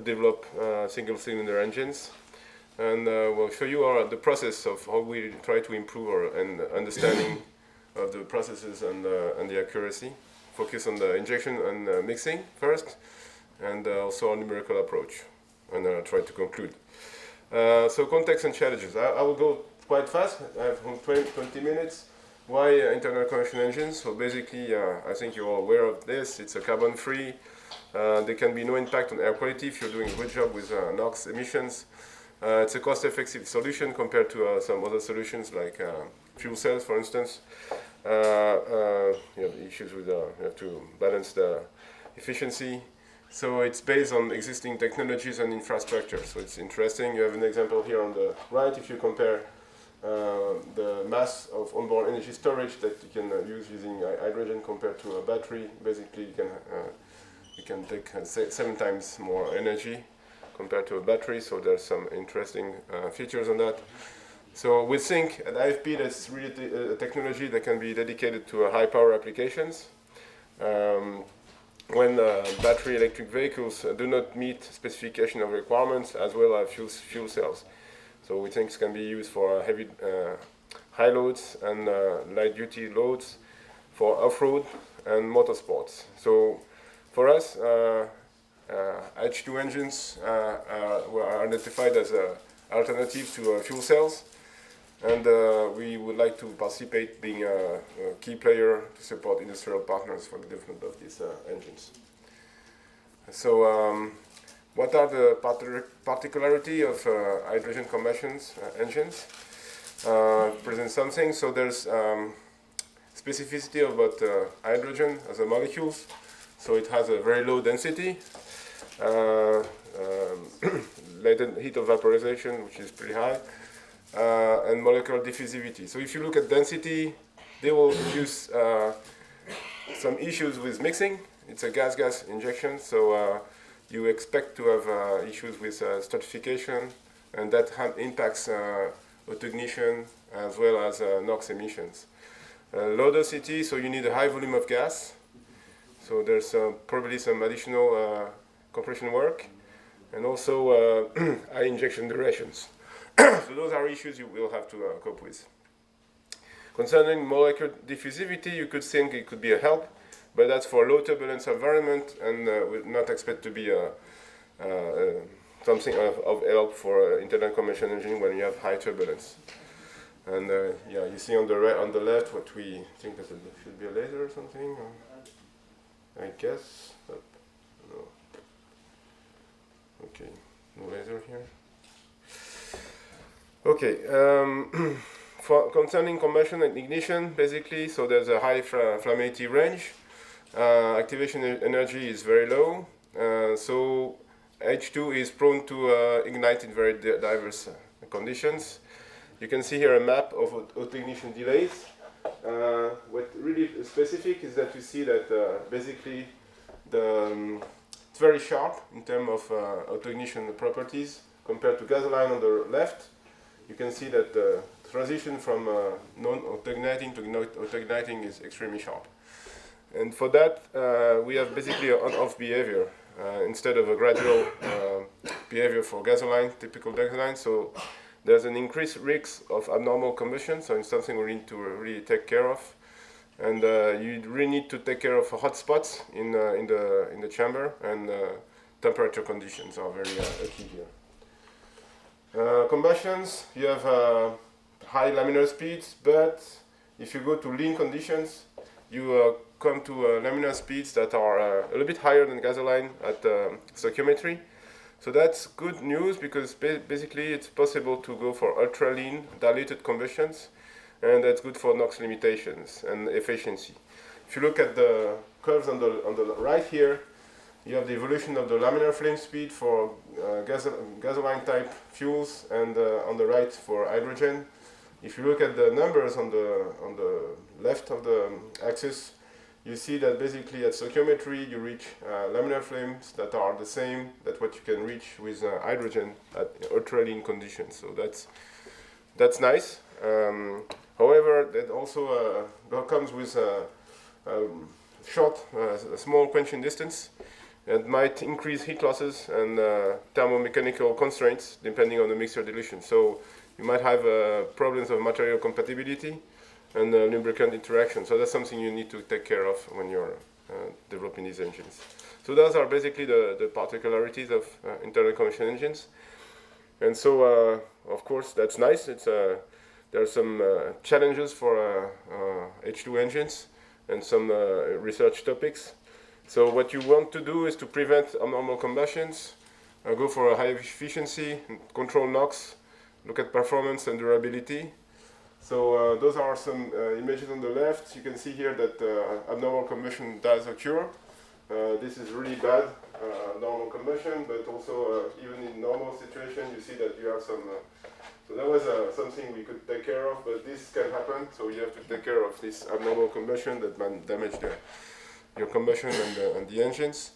to develop single-cylinder engines. And we'll show you the process of how we try to improve our understanding of the processes and the accuracy. Focus on the injection and mixing first, and also a numerical approach. And I'll try to conclude. So context and challenges. I will go quite fast. I have 20 minutes. Why internal combustion engines? So basically, I think you're all aware of this. It's a carbon-free. There can be no impact on air quality if you're doing a good job with NOx emissions. It's a cost-effective solution compared to some other solutions like fuel cells, for instance. You have issues with you have to balance the efficiency. So it's based on existing technologies and infrastructure. So it's interesting. You have an example here on the right. If you compare the mass of onboard energy storage that you can use using hydrogen compared to a battery, basically you can take 7 times more energy compared to a battery. So there's some interesting features on that. So we think at IFP that's really a technology that can be dedicated to high power applications. When battery electric vehicles do not meet specification of requirements, as well as fuel cells. So we think it can be used for heavy, high loads and light duty loads, for off-road and motorsports. So for us, H2 engines were identified as an alternative to fuel cells. And we would like to participate, being a key player to support industrial partners for the development of these engines. So, what are the particularity of hydrogen combustion engines? Present something. So there's specificity about hydrogen as a molecule. So it has a very low density, latent heat of vaporization, which is pretty high. And molecular diffusivity. So if you look at density, they will use some issues with mixing. It's a gas-gas injection, so you expect to have issues with stratification, and that impacts autoignition as well as NOx emissions. Low density, so you need a high volume of gas. So there's probably some additional compression work, and also high injection durations. So those are issues you will have to cope with. Concerning molecular diffusivity, you could think it could be a help, but that's for low turbulence environment, and would not expect to be something of help for internal combustion engine when you have high turbulence. And yeah, you see on the left what we think that should be a laser or something. I guess. No. Okay, no laser here. Okay, for concerning combustion and ignition, basically, so there's a high flammability range. Activation energy is very low, so H2 is prone to ignite in very diverse conditions. You can see here a map of autoignition delays. What really specific is that you see that basically it's very sharp in terms of autoignition properties compared to gasoline on the left. You can see that the transition from non-autoigniting to autoigniting is extremely sharp. And for that, we have basically an on-off behavior instead of a gradual behavior for gasoline, typical gasoline. So there's an increased risk of abnormal combustion, so it's something we need to really take care of. And you really need to take care of hot spots in the chamber, and temperature conditions are very key here. Combustions, you have high laminar speeds, but if you go to lean conditions, you come to laminar speeds that are a little bit higher than gasoline at stoichiometry. So that's good news, because basically it's possible to go for ultra lean diluted combustions, and that's good for NOx limitations and efficiency. If you look at the curves on the right here, you have the evolution of the laminar flame speed for gasoline type fuels, and on the right for hydrogen. If you look at the numbers on the left of the axis, you see that basically at stoichiometry you reach laminar flames that are the same that what you can reach with hydrogen at ultra lean conditions. So that's nice. However, that also comes with a small quenching distance. It might increase heat losses and thermomechanical constraints depending on the mixture dilution. So you might have problems of material compatibility and lubricant interaction. So that's something you need to take care of when you're developing these engines. So those are basically the particularities of internal combustion engines. And so, of course, that's nice. There are some challenges for H2 engines and some research topics. So what you want to do is to prevent abnormal combustions, go for a high efficiency, control NOx, look at performance and durability. So those are some images on the left. You can see here that abnormal combustion does occur. This is really bad normal combustion, but also even in normal situation, you see that you have some. So that was something we could take care of, but this can happen. So you have to take care of this abnormal combustion that might damage your combustion and the engines.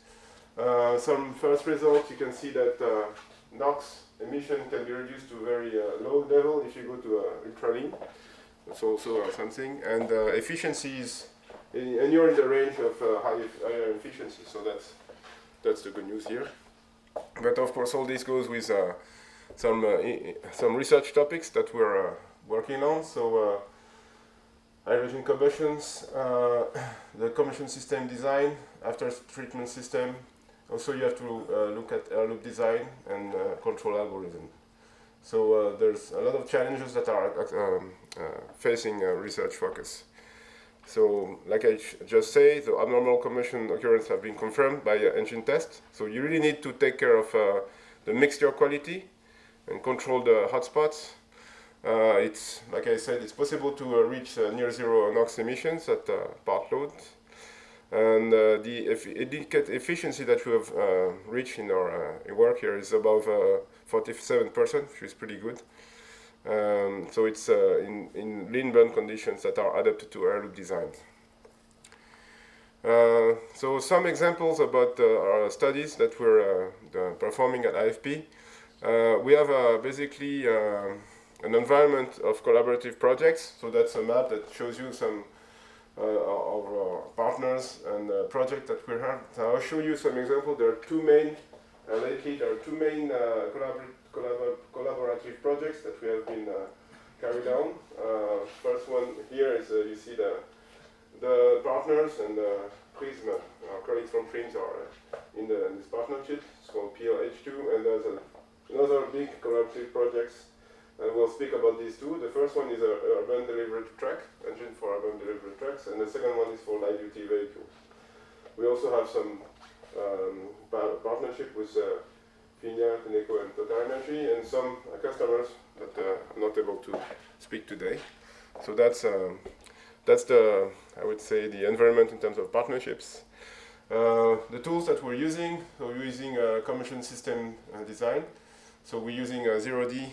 Some first results, you can see that NOx emission can be reduced to very low level if you go to ultra lean. That's also something. And efficiency is, and you're in the range of higher efficiency, so that's the good news here. But of course, all this goes with some research topics that we're working on. So hydrogen combustions, the combustion system design, after treatment system. Also, you have to look at air loop design and control algorithm. So there's a lot of challenges that are facing research focus. So, like I just say, the abnormal combustion occurrence have been confirmed by engine test. So you really need to take care of the mixture quality and control the hotspots. It's, like I said, it's possible to reach near zero NOx emissions at part load. And the efficiency that we have reached in our work here is above 47%, which is pretty good. So it's in lean burn conditions that are adapted to air loop designs. So some examples about our studies that we're performing at IFP. We have basically an environment of collaborative projects. So that's a map that shows you some of our partners and projects that we have. So I'll show you some examples. There are two main, lately there are two main collaborative projects that we have been carried on. First one here is you see the partners and Prism, our colleagues from Prism are in this partnership. It's called PLH2, and there's another big collaborative projects. And we'll speak about these two. The first one is an urban delivery truck, engine for urban delivery trucks, and the second one is for light-duty vehicles. We also have some partnership with Finia, Teneco, and Total Energy, and some customers that I'm not able to speak today. So that's the, I would say, the environment in terms of partnerships. The tools that we're using, so we're using combustion system design. So we're using 0D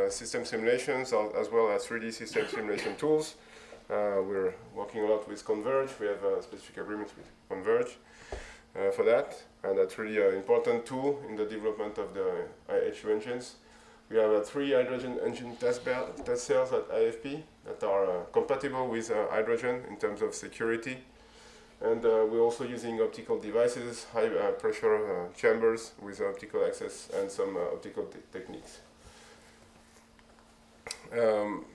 system simulations as well as 3D system simulation tools. We're working a lot with Converge. We have specific agreements with Converge for that, and that's really an important tool in the development of the H2 engines. We have 3 hydrogen engine test cells at IFP that are compatible with hydrogen in terms of security. And we're also using optical devices, high pressure chambers with optical access and some optical techniques.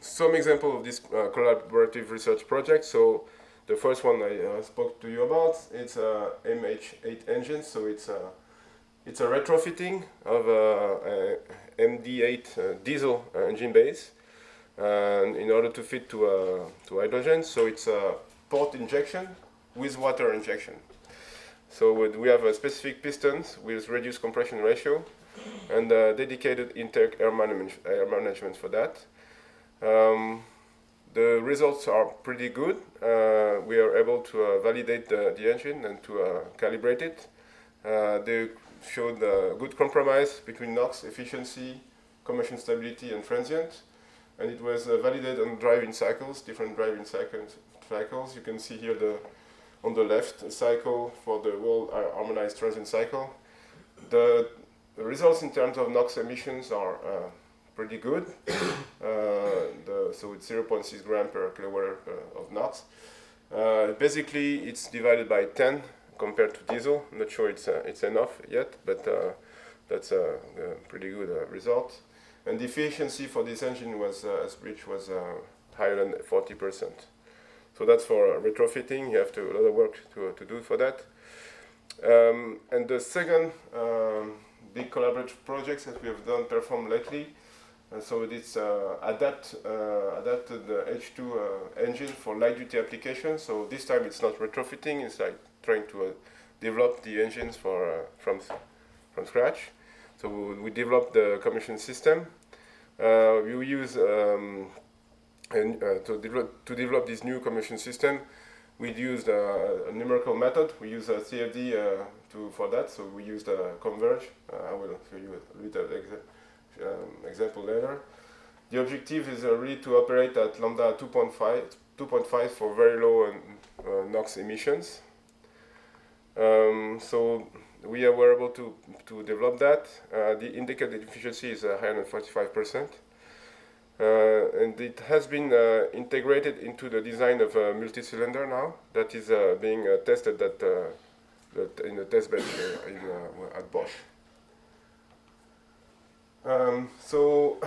Some example of this collaborative research project. So the first one I spoke to you about, it's MH8 engine. So it's a retrofitting of a MD8 diesel engine base, and in order to fit to hydrogen. So it's a port injection with water injection. So we have a specific pistons with reduced compression ratio and dedicated intake air management for that. The results are pretty good. We are able to validate the engine and to calibrate it. They showed a good compromise between NOx efficiency, combustion stability, and transient. And it was validated on driving cycles, different driving cycles. You can see here on the left, a cycle for the whole harmonized transient cycle. The results in terms of NOx emissions are pretty good. So it's 0.6 gram per kilowatt of NOx. Basically, it's divided by 10 compared to diesel. I'm not sure it's enough yet, but that's a pretty good result. And the efficiency for this engine was, as Rich was higher than 40%. So that's for retrofitting. You have a lot of work to do for that. And the second big collaborative projects that we have performed lately. So it's adapted H2 engine for light duty applications. So this time it's not retrofitting. It's like trying to develop the engines from scratch. So we developed the combustion system. We use to develop this new combustion system. We used a numerical method. We use a CFD for that. So we used a converge. I will show you a little example later. The objective is really to operate at lambda 2.5 for very low NOx emissions. So we were able to develop that. The indicated efficiency is higher than 45%. And it has been integrated into the design of a multi-cylinder now that is being tested in the test bed at Bosch. So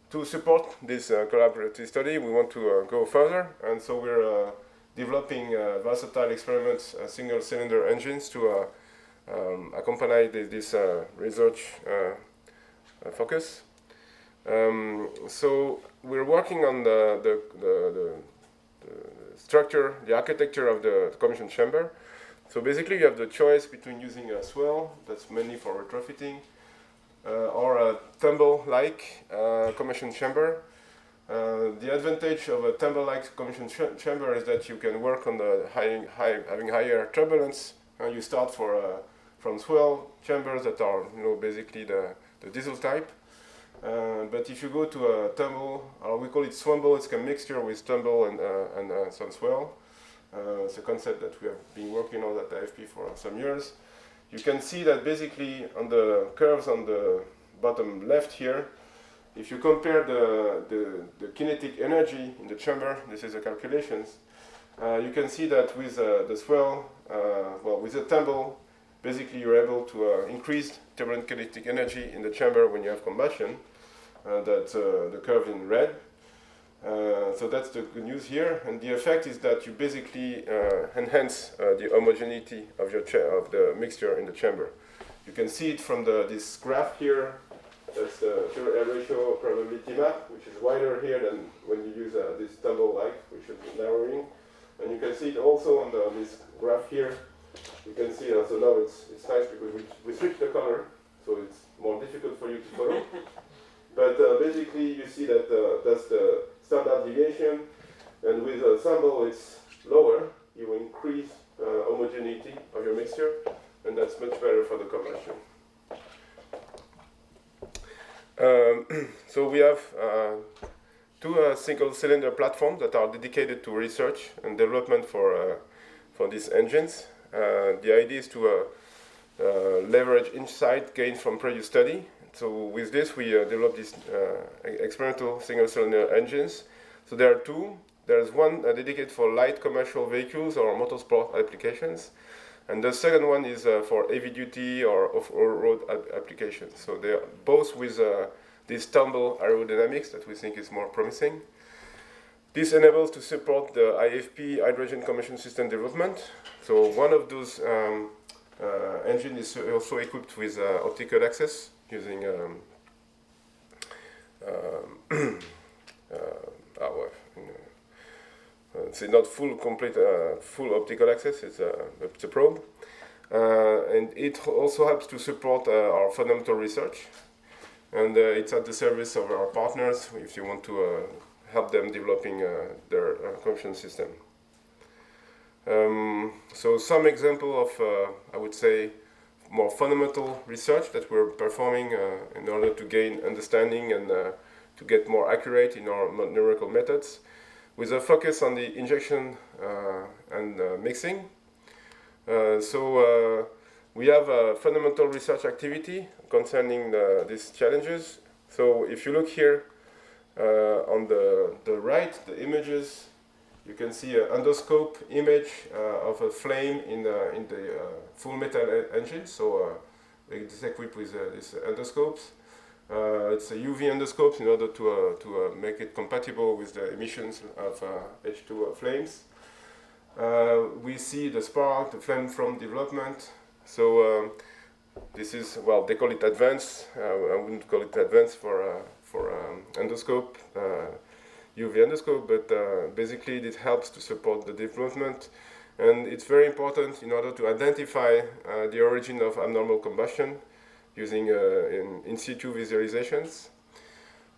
to support this collaborative study, we want to go further, and so we're developing versatile experiments, single-cylinder engines to accompany this research focus. So we're working on the structure, the architecture of the combustion chamber. So basically you have the choice between using a swell, that's mainly for retrofitting, or a tumble-like combustion chamber. The advantage of a tumble-like combustion chamber is that you can work on the having higher turbulence. You start from swell chambers that are basically the diesel type. But if you go to a tumble, or we call it swamble, it's a mixture with tumble and some swell. It's a concept that we have been working on at IFP for some years. You can see that basically on the curves on the bottom left here, if you compare the kinetic energy in the chamber, this is the calculations, you can see that with the swell, with the tumble, basically you're able to increase turbulent kinetic energy in the chamber when you have combustion. That's the curve in red. So that's the good news here, and the effect is that you basically enhance the homogeneity of the mixture in the chamber. You can see it from this graph here. That's the pure air ratio probability map, which is wider here than when you use this tumble-like, which is narrowing. And you can see it also on this graph here. You can see so now it's nice because we switch the color, so it's more difficult for you to follow. But basically, you see that that's the standard deviation, and with a sample, it's lower. You increase homogeneity of your mixture, and that's much better for the combustion. So we have two single-cylinder platforms that are dedicated to research and development for these engines. The idea is to leverage insight gained from previous study. So with this, we developed these experimental single-cylinder engines. So there are two. There's one dedicated for light commercial vehicles or motorsport applications, and the second one is for heavy-duty or off-road applications. So they are both with this tumble aerodynamics that we think is more promising. This enables to support the IFP hydrogen combustion system development. So one of those engines is also equipped with optical access using it's not full optical access. It's a probe, and it also helps to support our fundamental research. And it's at the service of our partners if you want to help them developing their combustion system. So some example of, I would say, more fundamental research that we're performing in order to gain understanding and to get more accurate in our numerical methods, with a focus on the injection and mixing. So we have a fundamental research activity concerning these challenges. So if you look here on the right, the images, You can see an endoscope image of a flame in the full metal engine. So it's equipped with these endoscopes. It's a UV endoscope in order to make it compatible with the emissions of H2 flames. We see the spark, the flame from development. So this is, well, they call it advanced. I wouldn't call it advanced for endoscope, UV endoscope, but basically it helps to support the development. And it's very important in order to identify the origin of abnormal combustion using in situ visualizations.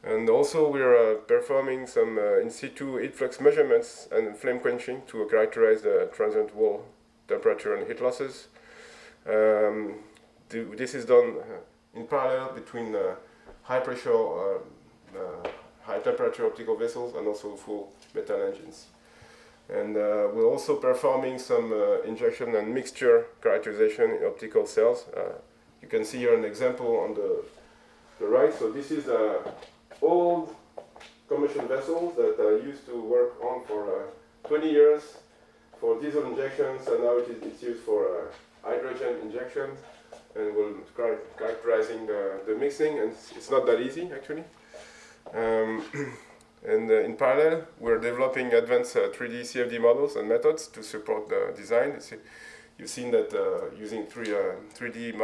And also we're performing some in situ heat flux measurements and flame quenching to characterize the transient wall temperature and heat losses. This is done in parallel between high pressure, high temperature optical vessels and also full metal engines. And we're also performing some injection and mixture characterization in optical cells. You can see here an example on the right. So this is old combustion vessels that I used to work on for 20 years for diesel injections, and now it's used for hydrogen injection, and we're characterizing the mixing, and it's not that easy actually. And in parallel, we're developing advanced 3D CFD models and methods to support the design. You've seen that using 3D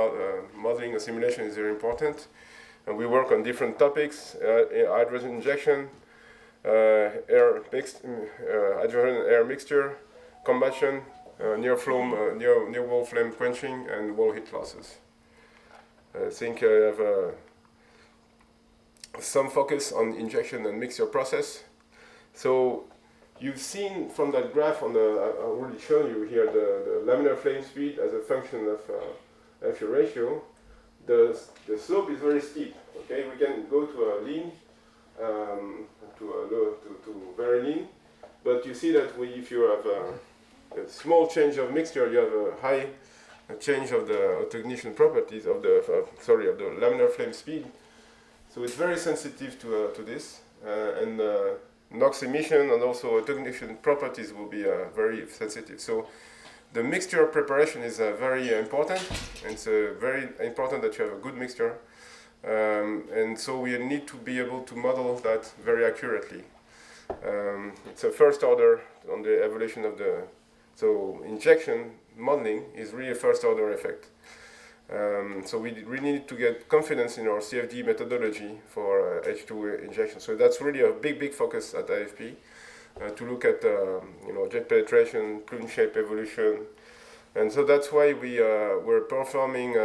modeling and simulation is very important. And we work on different topics, hydrogen injection, hydrogen air mixture, combustion, near wall flame quenching, and wall heat losses. I think I have some focus on injection and mixture process. So you've seen from that graph on I already shown you here the laminar flame speed as a function of FU ratio. The slope is very steep. Okay, we can go to a lean, to very lean, but you see that if you have a small change of mixture, you have a high change of the autoignition properties of the laminar flame speed. So it's very sensitive to this, and NOx emission and also autoignition properties will be very sensitive. So the mixture preparation is very important, and it's very important that you have a good mixture. And so we need to be able to model that very accurately. It's a first order on the evolution of so injection modeling is really a first order effect. So we really need to get confidence in our CFD methodology for H2 injection. So that's really a big focus at IFP to look at jet penetration, plume shape evolution, and so that's why we're performing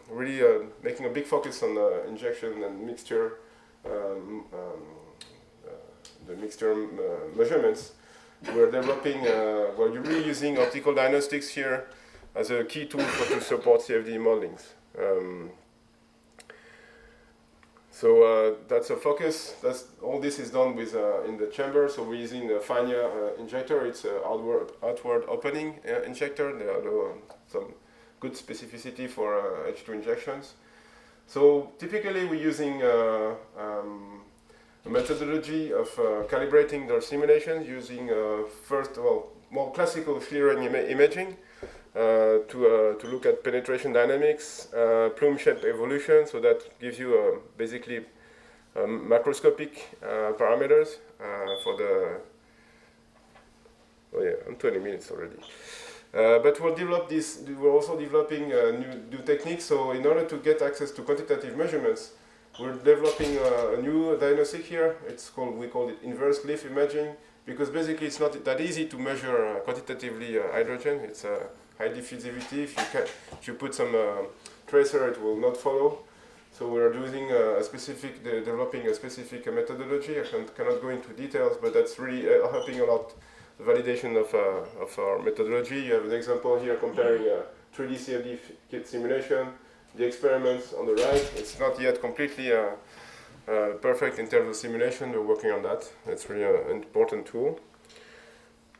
really making a big focus on injection and mixture, the mixture measurements. We're developing, you're really using optical diagnostics here as a key tool to support CFD modelings. So that's a focus. All this is done with in the chamber. So we're using the Fania injector. It's an outward opening injector. There are some good specificity for H2 injections. So typically we're using a methodology of calibrating their simulations using more classical Schlieren imaging. To look at penetration dynamics, plume shape evolution, so that gives you basically macroscopic parameters for the. Oh yeah, I'm 20 minutes already. But we'll develop this. We're also developing new techniques. So in order to get access to quantitative measurements, we're developing a new diagnostic here. We call it inverse leaf imaging, because basically it's not that easy to measure quantitatively hydrogen. It's high diffusivity. If you put some tracer, it will not follow. So we're using developing a specific methodology. I cannot go into details, but that's really helping a lot the validation of our methodology. You have an example here comparing 3D CFD kit simulation. The experiments on the right, it's not yet completely perfect in terms of simulation. We're working on that. It's really an important tool.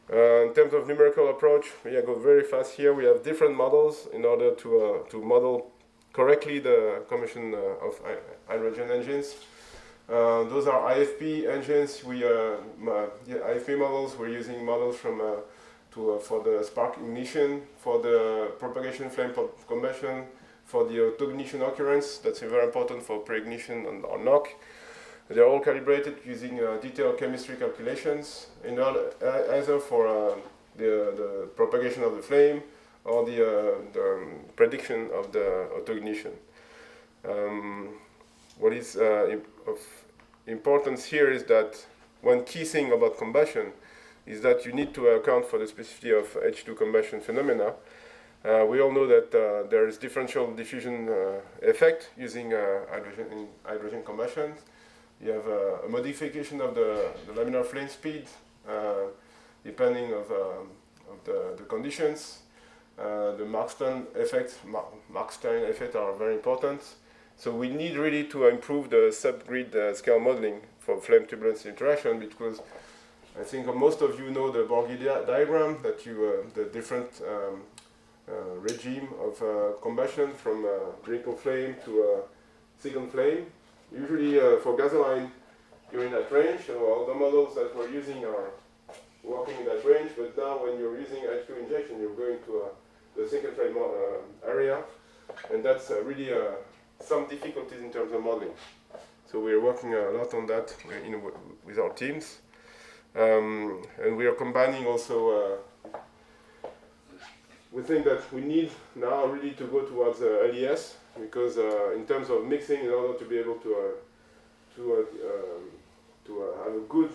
In terms of numerical approach, I go very fast here. We have different models in order to model correctly the combustion of hydrogen engines. Those are IFP engines. IFP models. We're using models from for the spark ignition, for the propagation flame combustion, for the auto-ignition occurrence. That's very important for pre-ignition or knock. They're all calibrated using detailed chemistry calculations, either for the propagation of the flame or the prediction of the auto-ignition. What is of importance here is that one key thing about combustion is that you need to account for the specificity of H2 combustion phenomena. We all know that there is differential diffusion effect using hydrogen combustion. You have a modification of the laminar flame speed depending of the conditions. The Markstein effect are very important. So we need really to improve the subgrid scale modeling for flame turbulence interaction, because I think most of you know the Borghi diagram, that the different regime of combustion from Bruneaux flame to second flame. Usually for gasoline, you're in that range, so all the models that we're using are working in that range, but now when you're using H2 injection, you're going to the second flame area, and that's really some difficulties in terms of modeling. So we're working a lot on that with our teams. And we are combining also, we think that we need now really to go towards LES, because in terms of mixing, in order to be able to have a good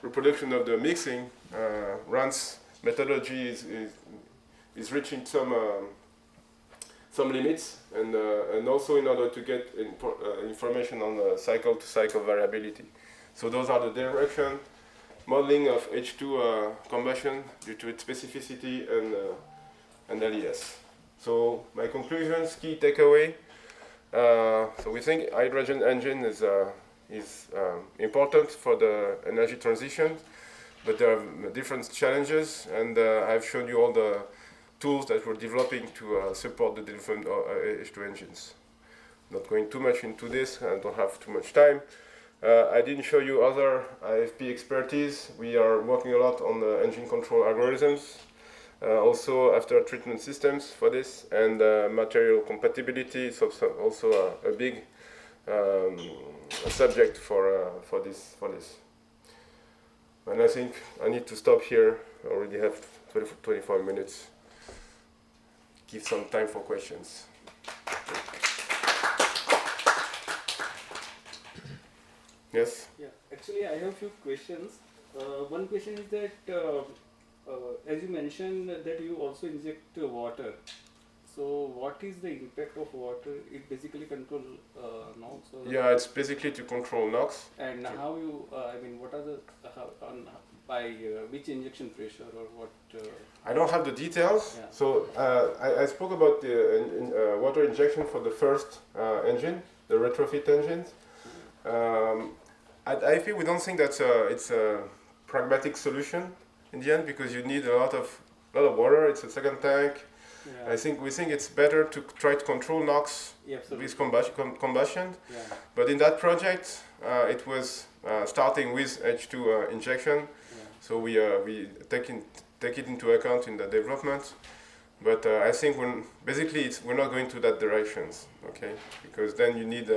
reproduction of the mixing, RANS methodology is reaching some limits, and also in order to get information on the cycle-to-cycle variability. So those are the direction. Modeling of H2 combustion due to its specificity and LES. So my conclusions, key takeaway. So we think hydrogen engine is important for the energy transition, but there are different challenges, and I've shown you all the tools that we're developing to support the different H2 engines. Not going too much into this, I don't have too much time. I didn't show you other IFP expertise. We are working a lot on the engine control algorithms, also after treatment systems for this, and material compatibility is also a big subject for this. And I think I need to stop here. I already have 25 minutes. Give some time for questions. Yes? Yeah, actually I have a few questions. One question is that, as you mentioned that you also inject water. So what is the impact of water? It basically control NOx? Yeah, it's basically to control NOx. And how you, what are the, by which injection pressure or what? I don't have the details. Yeah. So I spoke about the water injection for the first engine, the retrofit engines. At IFP, we don't think that it's a pragmatic solution in the end, because you need a lot of water. It's a second tank. Yeah. We think it's better to try to control NOx with combustion. Yeah. But in that project, it was starting with H2 injection. Yeah. So we take it into account in the development. But I think we're not going to that direction, okay? Because then you need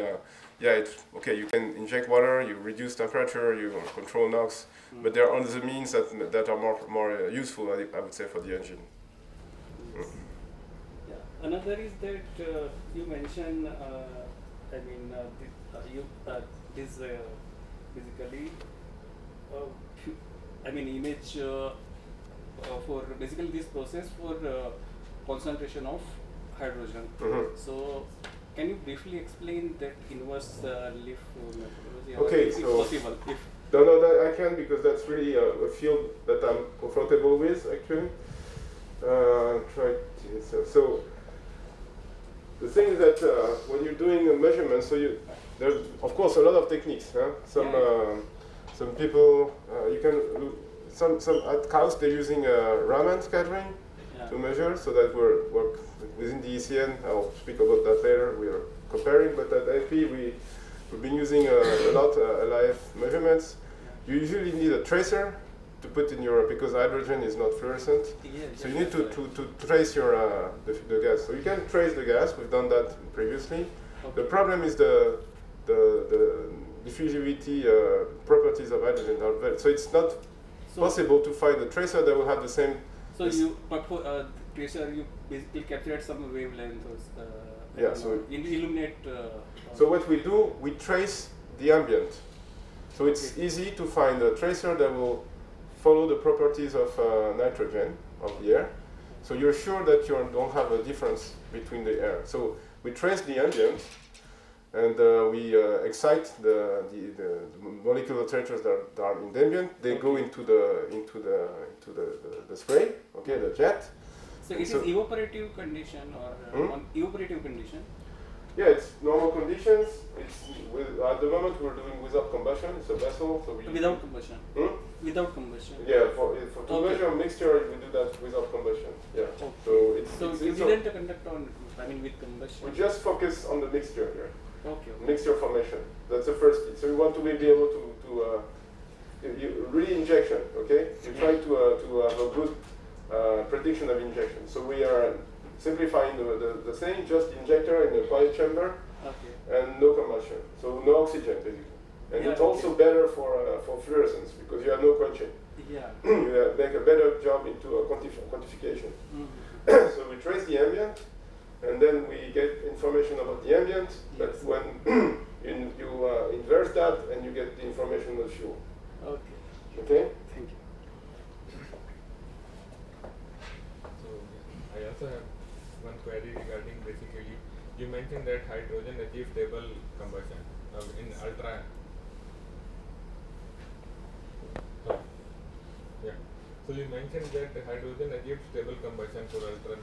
you can inject water, you reduce temperature, you control NOx, but there are other means that are more useful, I would say, for the engine. Yes. Yeah. Another is that you mentioned, image for basically this process for concentration of hydrogen. Mm-hmm. So can you briefly explain that inverse leaf methodology? Okay, if so possible. No, that I can, because that's really a field that I'm comfortable with, actually. So the thing is that when you're doing a measurement, there's of course a lot of techniques. Huh? Some people some at Chaos they're using Raman scattering to measure, so that we're within the ECN. I'll speak about that later. We are comparing, but at IFP we've been using a lot LIF measurements. You usually need a tracer to put in your, because hydrogen is not fluorescent. Yeah, So you need to trace your the gas. So you can trace the gas. We've done that previously. Okay. The problem is the diffusivity properties of hydrogen are very, so it's not possible to find a tracer that will have the same. So but for tracer, you basically capture at some wavelength or Yeah, so illuminate. So what we do, we trace the ambient. So it's easy to find a tracer that will follow the properties of nitrogen, of the air. So you're sure that you don't have a difference between the air. So we trace the ambient, and we excite the molecular temperatures that are in the ambient. They go into the spray, okay, the jet. So it is evaporative condition or non-evaporative condition? Yeah, it's normal conditions. It's at the moment we're doing without combustion. It's a vessel, so we without combustion. Without combustion. Yeah, to measure a mixture, we do that without combustion. Yeah. Okay. So you didn't conduct on, I mean, with combustion. We just focus on the mixture here. Okay. Mixture formation. That's the first key. So we want to be able to really injection. Okay. You try to have a good prediction of injection. So we are simplifying the same, just injector in a quiet chamber, and no combustion, so no oxygen basically. And it's also better for fluorescence because you have no quenching. Yeah. You make a better job into a quantification. So we trace the ambient, and then we get information about the ambient. But when you inverse that, and you get the information of fuel. Okay. Okay. Thank you. So I also have one query regarding basically, you mentioned that hydrogen achieves stable combustion in ultra. Yeah. So you mentioned that hydrogen achieves stable combustion for ultra.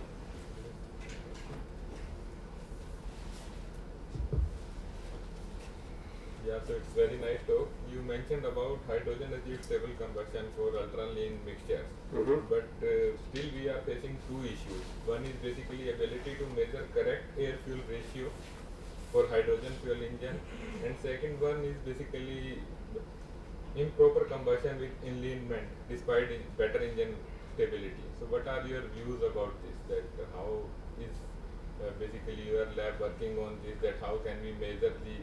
Yeah, so it's very nice talk. You mentioned about hydrogen achieves stable combustion for ultra lean mixtures. But still we are facing two issues. One is basically ability to measure correct air-fuel ratio for hydrogen fuel engine, and second one is basically improper combustion with enlinement despite better engine stability. So what are your views about this, that how is basically your lab working on this, that how can we measure the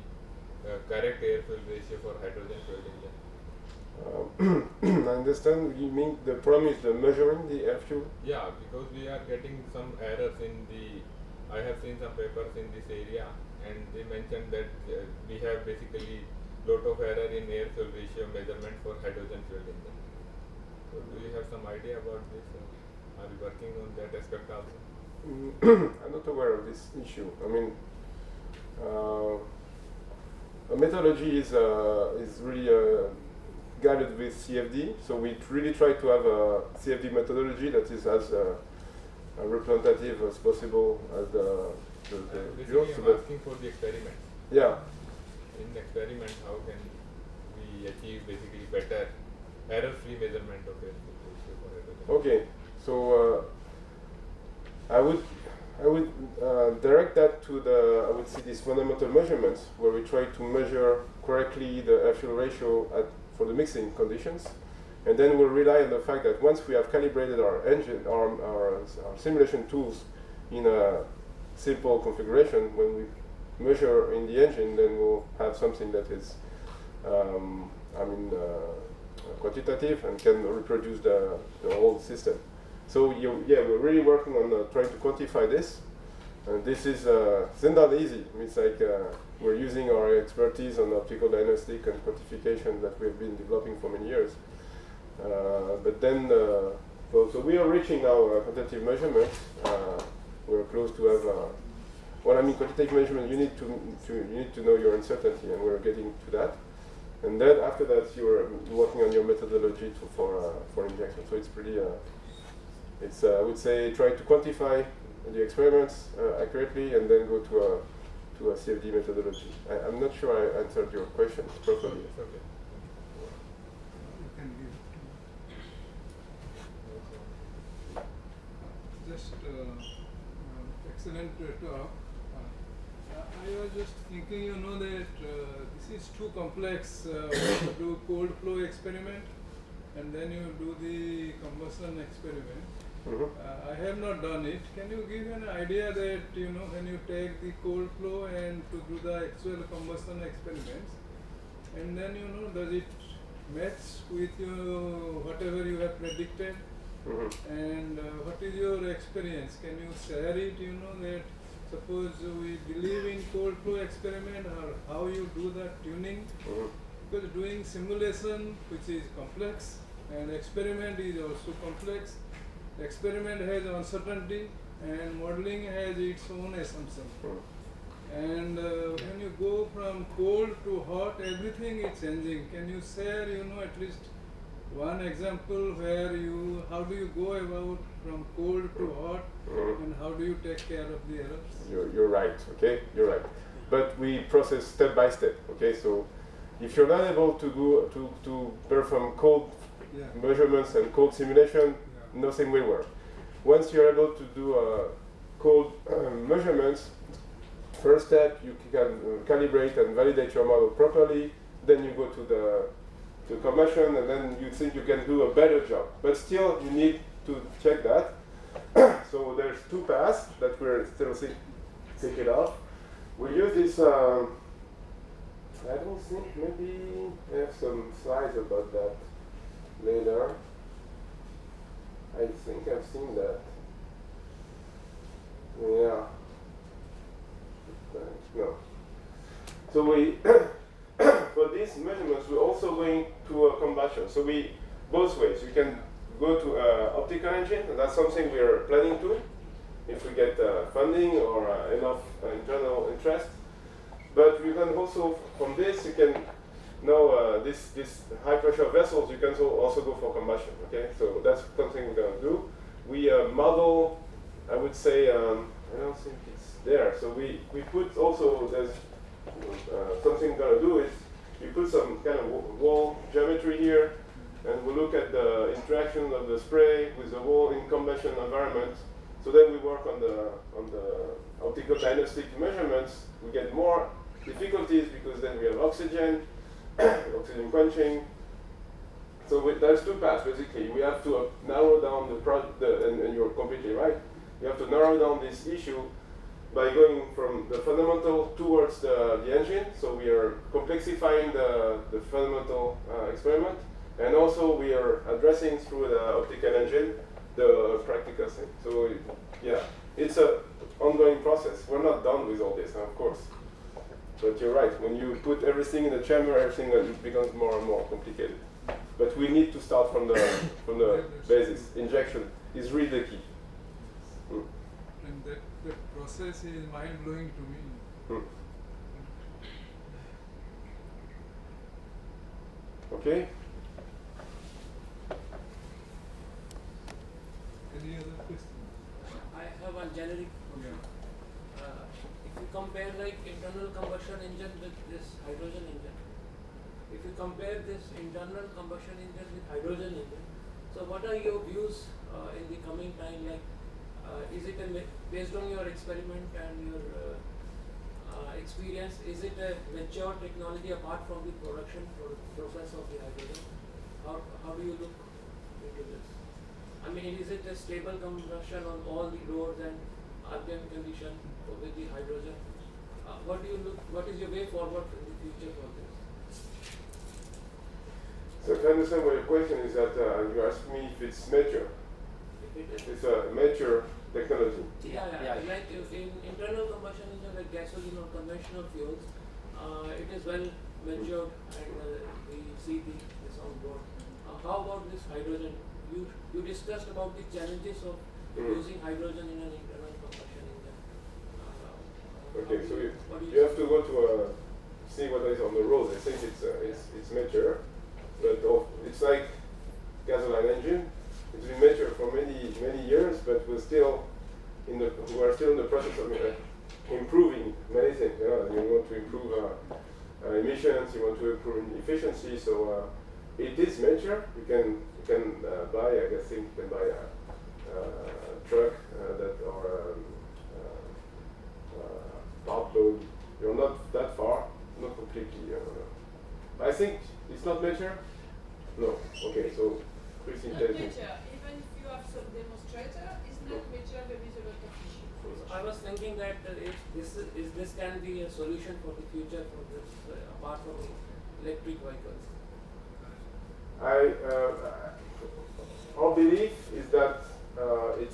correct air-fuel ratio for hydrogen fuel engine? I understand. You mean the problem is the measuring the air fuel? Yeah, because we are getting some errors in the. I have seen some papers in this area, and they mentioned that we have basically lot of error in air fuel ratio measurement for hydrogen fuel engine. So, do you have some idea about this? Are we working on that aspect also? I'm not aware of this issue. I mean, a methodology is really guided with CFD, so we really try to have a CFD methodology that is as representative as possible as the basically I'm asking for the experiment. Yeah. In the experiment, how can we achieve basically better error-free measurement of air fuel ratio for hydrogen? Okay, so I would direct that to I would say these fundamental measurements where we try to measure correctly the air fuel ratio for the mixing conditions, and then we'll rely on the fact that once we have calibrated our engine, our simulation tools in a simple configuration, when we measure in the engine, then we'll have something that is, quantitative and can reproduce the whole system. So we're really working on trying to quantify this. And this is it's not easy. It's like we're using our expertise on optical diagnostic and quantification that we've been developing for many years. But then, so we are reaching now quantitative measurements. We're close to have. Quantitative measurement. You need to know your uncertainty, and we're getting to that. And then after that, you're working on your methodology for injection. So it's pretty. It's I would say try to quantify the experiments accurately, and then go to a CFD methodology. I'm not sure I answered your question properly. Okay. Just excellent talk. I was just thinking, that this is too complex to do cold flow experiment and then you do the combustion experiment. I have not done it. Can you give an idea that, when you take the cold flow and to do the actual combustion experiments, and then, does it match with whatever you have predicted? And what is your experience? Can you share it, that suppose we believe in cold flow experiment or how you do that tuning? Because doing simulation, which is complex, and experiment is also complex. Experiment has uncertainty and modeling has its own assumption. And when you go from cold to hot, everything is changing. Can you share, at least one example where how do you go about from cold to hot and how do you take care of the errors? You're right, okay? You're right. But we process step by step, okay? So if you're not able to go to perform cold measurements and cold simulation, nothing will work. Once you're able to do cold measurements, first step, you can calibrate and validate your model properly, then you go to combustion, and then you think you can do a better job. But still, you need to check that. So there's two paths that we're still taking off. We use this, I don't think, maybe I have some slides about that later. I think I've seen that. Yeah. No. So we, for these measurements, we're also going to a combustion. So we, both ways. You can go to optical engine, and that's something we are planning to, if we get funding or enough internal interest. But you can also, from this, you can now this high pressure vessels, you can also go for combustion. Okay, so that's something we're going to do. We model, I would say, I don't think it's there. So we put also, there's something we're going to do is we put some kind of wall geometry here, and we look at the interaction of the spray with the wall in combustion environment. So then we work on the optical diagnostic measurements. We get more difficulties because then we have oxygen quenching. So there's two paths basically. We have to narrow down and you're completely right. You have to narrow down this issue by going from the fundamental towards the engine. So we are complexifying the fundamental experiment, and also we are addressing through the optical engine the practical thing. So yeah, it's an ongoing process. We're not done with all this, of course. But you're right, when you put everything in the chamber, everything becomes more and more complicated. But we need to start from the basis. Injection is really the key. And that process is mind-blowing to me. Okay. Any other question? I have one generic question. If you compare like internal combustion engine with this hydrogen engine, if you compare this internal combustion engine with hydrogen engine, so what are your views in the coming time? Like, is it based on your experiment and your experience, is it a mature technology apart from the production process of the hydrogen? How do you look into this? I mean, is it a stable combustion on all the roads and urban condition with the hydrogen? What is your way forward in the future for this? So if I understand what your question is that you ask me if it's mature. It's a mature technology. Yeah. Like in internal combustion engine like gasoline or conventional fuels, it is well matured and we see this on board. How about this hydrogen? You discussed about the challenges of using hydrogen in an internal combustion engine. Okay, so you have to go to see what is on the road. I think it's mature, but it's like gasoline engine. It's been mature for many years, but we are still in the process of improving many things. You want to improve emissions, you want to improve efficiency. So it is mature. You can buy. I think you can buy a truck that or top load You're not that far, not completely. I think it's not major. No. Okay. So, Chris Not tells me. major. Even if you have some demonstrator, it's not major. There is a lot of issues. I was thinking that if this can be a solution for the future for this, apart from electric vehicles. Our belief is that it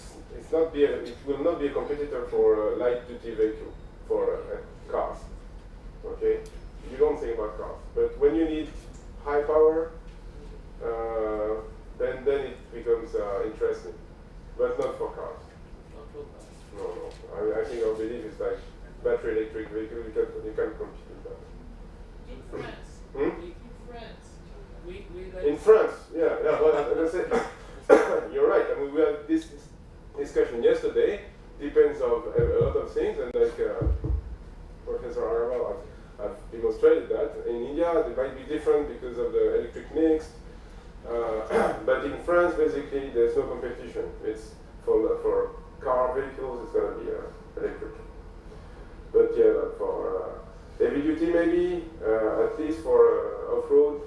will not be a competitor for light duty vehicle for cars. Okay, you don't think about cars, but when you need high power, then it becomes interesting, but not for cars. Not for cars. No. I think our belief is like battery electric vehicle. You can compete with that. In France. Hmm? In France. In France, yeah. Well, as I said, you're right. I mean, we had this discussion yesterday. Depends on a lot of things, and like Professor Araval have demonstrated that. In India, it might be different because of the electric mix. But in France, basically, there's no competition. It's for car vehicles, it's going to be electric. But yeah, for heavy duty, maybe at least for off-road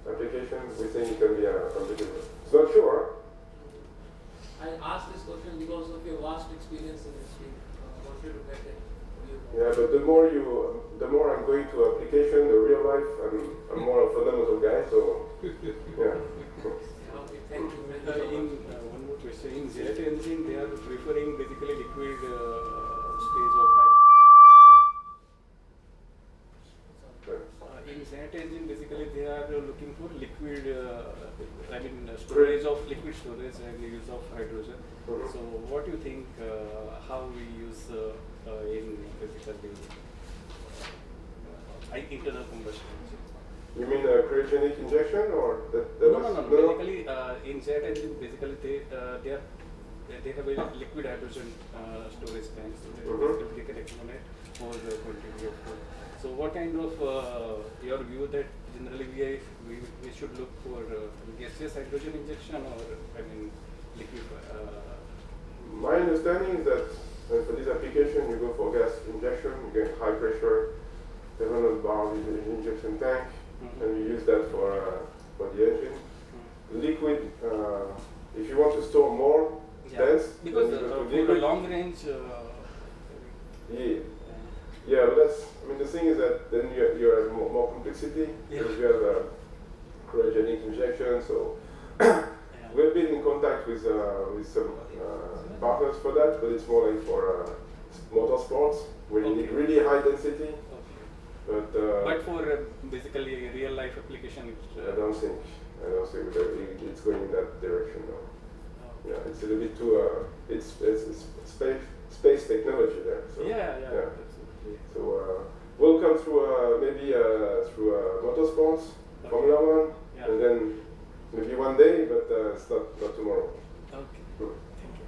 applications, we think it can be a competitor. It's not sure. I asked this question because of your vast experience in this field. I want you to get it. Yeah, but the more I'm going to application, the real life, I'm more a fundamental guy. So yeah. Okay, thank you. One more question. In jet engine, they are preferring basically liquid stage of life. In jet engine, basically they are looking for liquid, storage of liquid storage and use of hydrogen. So, what do you think? How we use in basically internal combustion engine? You mean cryogenic injection or that? No. Basically, in jet engine, basically they have a liquid hydrogen storage tank, so they can accumulate for the quantity of food. So, what kind of your view that generally we should look for gaseous hydrogen injection or liquid? My understanding is that for this application, you go for gas injection. You get high pressure, 700 bar injection tank, and you use that for the engine. Liquid, if you want to store more dense, because for the long range. Yeah, but the thing is that then you have more complexity because you have cryogenic injection. So we've been in contact with some partners for that, but it's more like for motorsports where you need really high density. But for basically real life application, I don't think that it's going in that direction now. Yeah, it's a little bit too. It's space technology there. So, yeah. So we'll come through maybe through motorsports, Formula One, and then maybe one day, but it's not tomorrow. Okay. Thank you.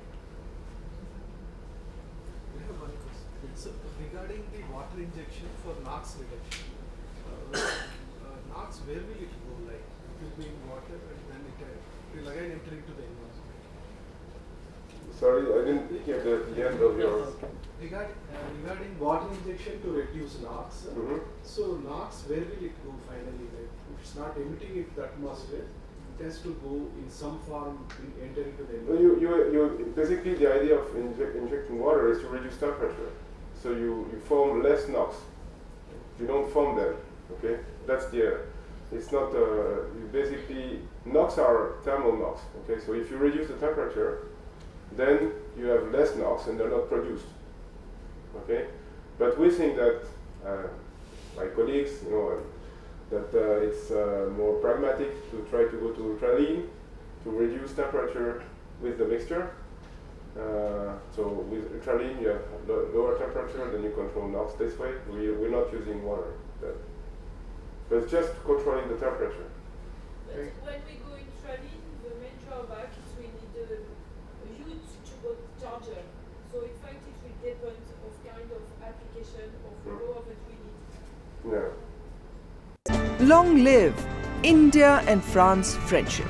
I have one question. So regarding the water injection for NOx reduction, NOx, where will it go? Like it will be in water and then it will again enter into the environment. Sorry, I didn't hear the end of yours. Regarding water injection to reduce NOx, so NOx, where will it go finally? Like if it's not emitting into the atmosphere, it has to go in some form, enter into the environment. You basically the idea of injecting water is to reduce temperature. So you form less NOx. You don't form them. Okay, that's the. It's not. You basically NOx are thermal NOx. Okay, so if you reduce the temperature, then you have less NOx and they're not produced. Okay, but we think that my colleagues, that it's more pragmatic to try to go to ultra-lean to reduce temperature with the mixture. So with ultra-lean, you have lower temperature, then you control NOx this way. We're not using water, but it's just controlling the temperature. But when we go ultra-lean, the main drawback is we need a huge turbocharger. So in fact, it will depend of kind of application of power that we need. Yeah. Long live India and France friendship.